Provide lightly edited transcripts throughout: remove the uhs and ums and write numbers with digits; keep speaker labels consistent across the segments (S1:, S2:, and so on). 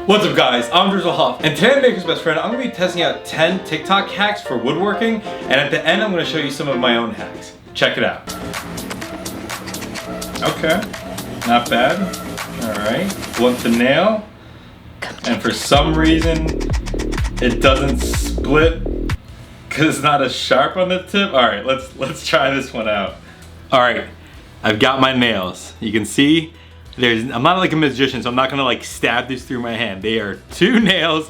S1: What's up guys, I'm Drizzle Huff, and today on Maker's Best Friend, I'm going to be testing out 10 TikTok hacks for woodworking, and at the end I'm going to show you some of my own hacks. Check it out. Okay, not bad. Alright, blunt to nail, and for some reason it doesn't split because it's not as sharp on the tip. Alright, let's try this one out. Alright, I've got my nails. You can see I'm not like a magician, so I'm not gonna like stab this through my hand. They are 2 nails.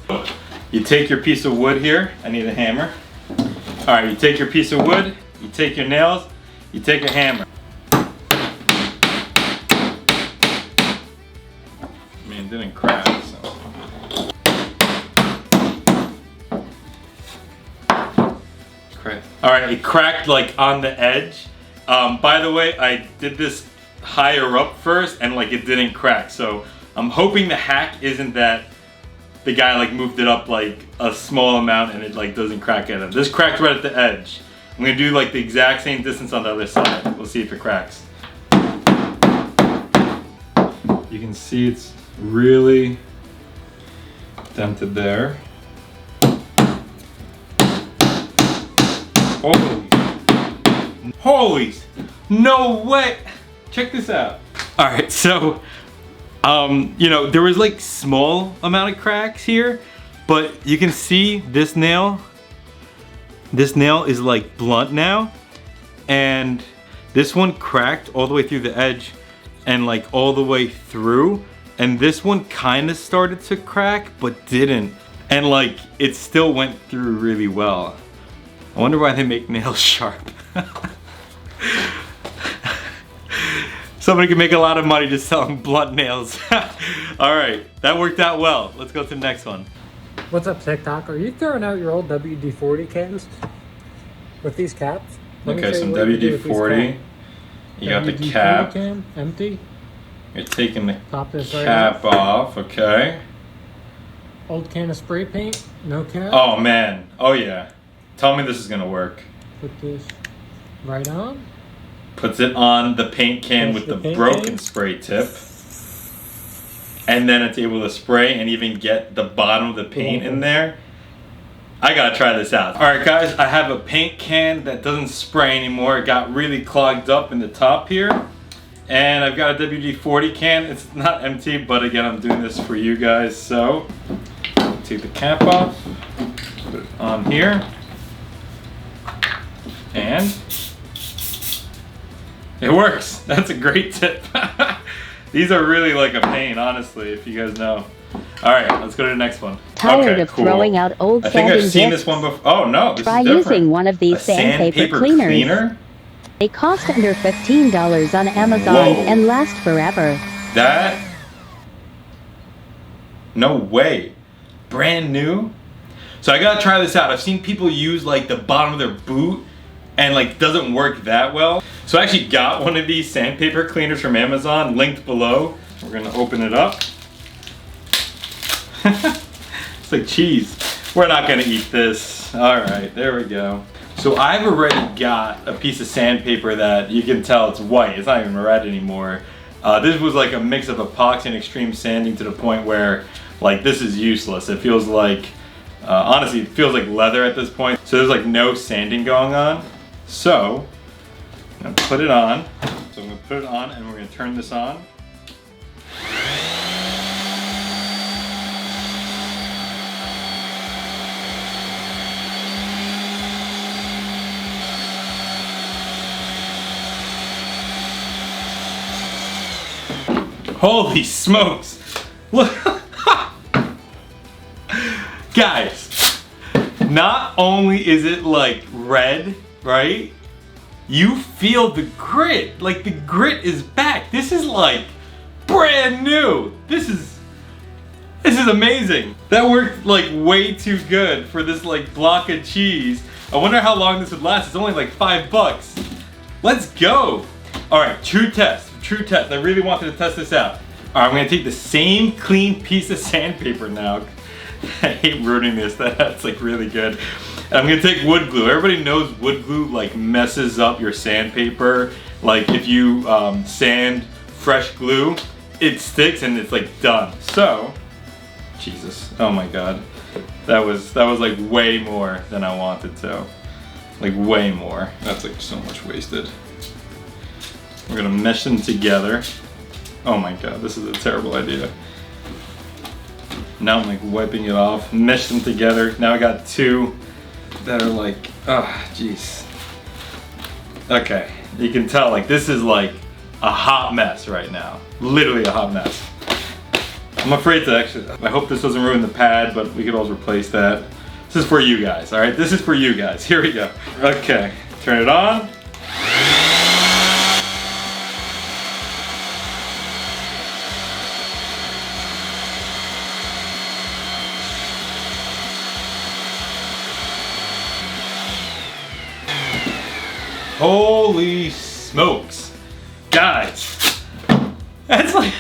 S1: You take your piece of wood here. I need a hammer. All right, you take your piece of wood, you take your nails, you take a hammer. I mean, it didn't crack, so. All right, it cracked like on the edge. By the way, I did this higher up first and like it didn't crack, so I'm hoping the hack isn't that the guy like moved it up like a small amount and it like doesn't crack at it. This cracked right at the edge. I'm gonna do like the exact same distance on the other side. We'll see if it cracks. You can see it's really dented there. Holy, no way. Check this out. All right, so, you know, there was like small amount of cracks here, but you can see this nail is like blunt now, and this one cracked all the way through the edge and like all the way through, and this one kind of started to crack but didn't, and like it still went through really well. I wonder why they make nails sharp. Somebody can make a lot of money just selling blunt nails. All right, that worked out well. Let's go to the next one.
S2: What's up, TikTok? Are you throwing out your old WD-40 cans with these caps?
S1: Okay, some WD-40. You got the cap.
S2: Can, empty.
S1: You're taking the
S2: Pop this
S1: cap off, okay.
S2: Old can of spray paint, no cap.
S1: Oh man, oh yeah. Tell me this is gonna work.
S2: Put this right on.
S1: Puts it on the paint can with the broken spray tip. And then it's able to spray and even get the bottom of the paint in there. I gotta try this out. All right guys, I have a paint can that doesn't spray anymore. It got really clogged up in the top here. And I've got a WD-40 can. It's not empty, but again, I'm doing this for you guys. So, take the cap off, put it on here. And it works. That's a great tip. These are really like a pain, honestly, if you guys know. All right, let's go to the next one.
S3: Tired of throwing out old sanding
S1: I think I've seen this one before. Oh no, this
S3: Try
S1: is different.
S3: using one of these sandpaper cleaners.
S1: Cleaner?
S3: They cost under $15 on Amazon and last forever.
S1: That? No way. Brand new? So I gotta try this out. I've seen people use like the bottom of their boot and like doesn't work that well. So I actually got one of these sandpaper cleaners from Amazon, linked below. We're gonna open it up. It's like cheese. We're not gonna eat this. All right, there we go. So I've already got a piece of sandpaper that you can tell it's white. It's not even red anymore. This was like a mix of epoxy and extreme sanding to the point where like this is useless. It feels like, honestly, it feels like leather at this point. So there's like no sanding going on. So I'm gonna put it on. So I'm gonna put it on and we're gonna turn this on. Holy smokes! Look, guys, not only is it like red, right? You feel the grit, like the grit is back. This is like brand new. This is amazing. That worked like way too good for this like block of cheese. I wonder how long this would last. It's only like $5. Let's go. All right, true test. I really wanted to test this out. All right, I'm gonna take the same clean piece of sandpaper now. I hate ruining this, that's like really good. And I'm gonna take wood glue. Everybody knows wood glue like messes up your sandpaper. Like if you sand fresh glue, it sticks and it's like done. So, Jesus. Oh my God. That was like way more than I wanted to. Like way more. That's like so much wasted. We're gonna mesh them together. Oh my God, this is a terrible idea. Now I'm like wiping it off, mesh them together. Now I got two that are like, ah, jeez. Okay, you can tell like this is like a hot mess right now. Literally a hot mess. I'm afraid to actually, I hope this doesn't ruin the pad, but we could always replace that. This is for you guys, all right? This is for you guys. Here we go. Okay, turn it on. Holy smokes. Guys, that's like,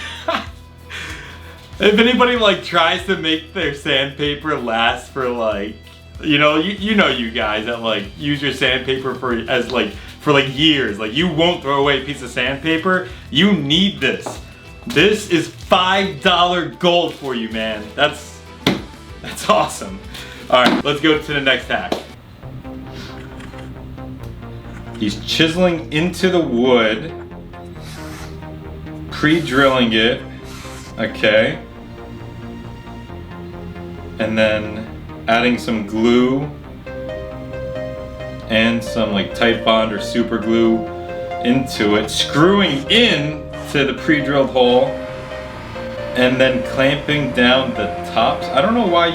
S1: if anybody like tries to make their sandpaper last for like, you know you guys that like use your sandpaper for years, like you won't throw away a piece of sandpaper. You need this. This is $5 gold for you, man. That's awesome. All right, let's go to the next hack. He's chiseling into the wood, pre-drilling it, okay, and then adding some glue and some like Tite Bond or super glue into it, screwing in to the pre-drilled hole, and then clamping down the tops. I don't know why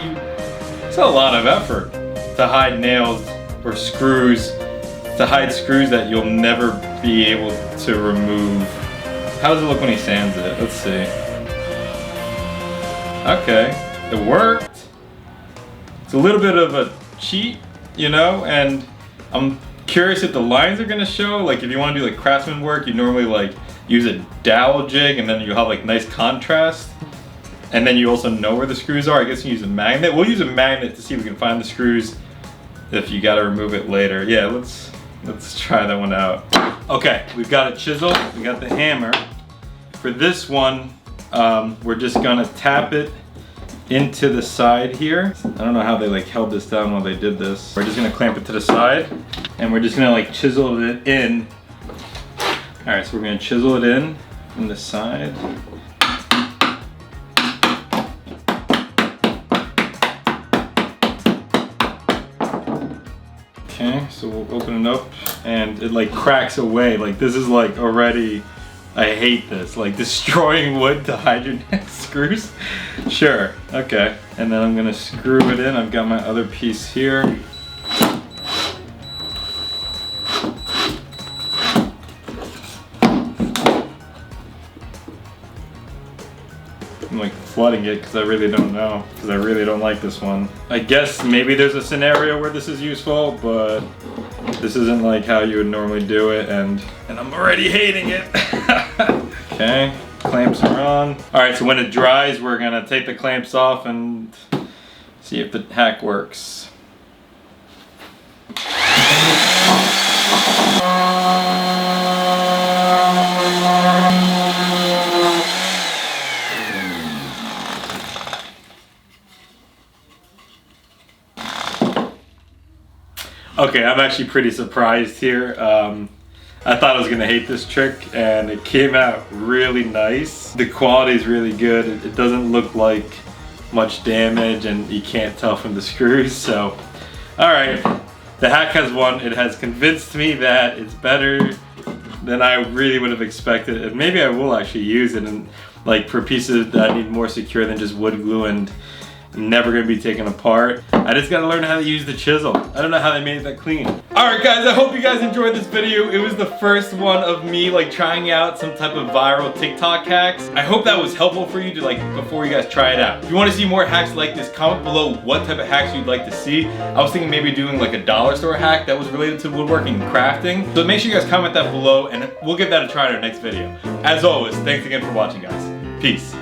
S1: it's a lot of effort to hide nails or screws, to hide screws that you'll never be able to remove. How does it look when he sands it? Let's see. Okay, it worked. It's a little bit of a cheat, you know, and I'm curious if the lines are gonna show. Like if you wanna do like craftsman work, you normally like use a dowel jig and then you have like nice contrast. And then you also know where the screws are. I guess you use a magnet. We'll use a magnet to see if we can find the screws if you gotta remove it later. Yeah, let's try that one out. Okay, we've got a chisel, we got the hammer. For this one, we're just gonna tap it into the side here. I don't know how they like held this down while they did this. We're just gonna clamp it to the side and we're just gonna like chisel it in. All right, so we're gonna chisel it in from the side. Okay, so we'll open it up and it like cracks away. Like this is like already, I hate this. Like destroying wood to hide your screws. Sure, okay. And then I'm gonna screw it in. I've got my other piece here. I'm like flooding it because I really don't know, because I really don't like this one. I guess maybe there's a scenario where this is useful, but this isn't like how you would normally do it, and I'm already hating it. Okay, clamps are on. All right, so when it dries, we're gonna take the clamps off and see if the hack works. Okay, I'm actually pretty surprised here. I thought I was gonna hate this trick and it came out really nice. The quality is really good. It doesn't look like much damage and you can't tell from the screws, so. All right, the hack has won. It has convinced me that it's better than I really would have expected. And maybe I will actually use it and like for pieces that I need more secure than just wood glue and never gonna be taken apart. I just gotta learn how to use the chisel. I don't know how they made it that clean. Alright guys, I hope you guys enjoyed this video. It was the first one of me like trying out some type of viral TikTok hacks. I hope that was helpful for you to like before you guys try it out. If you want to see more hacks like this, comment below what type of hacks you'd like to see. I was thinking maybe doing like a dollar store hack that was related to woodworking and crafting. So make sure you guys comment that below and we'll give that a try in our next video. As always, thanks again for watching guys. Peace.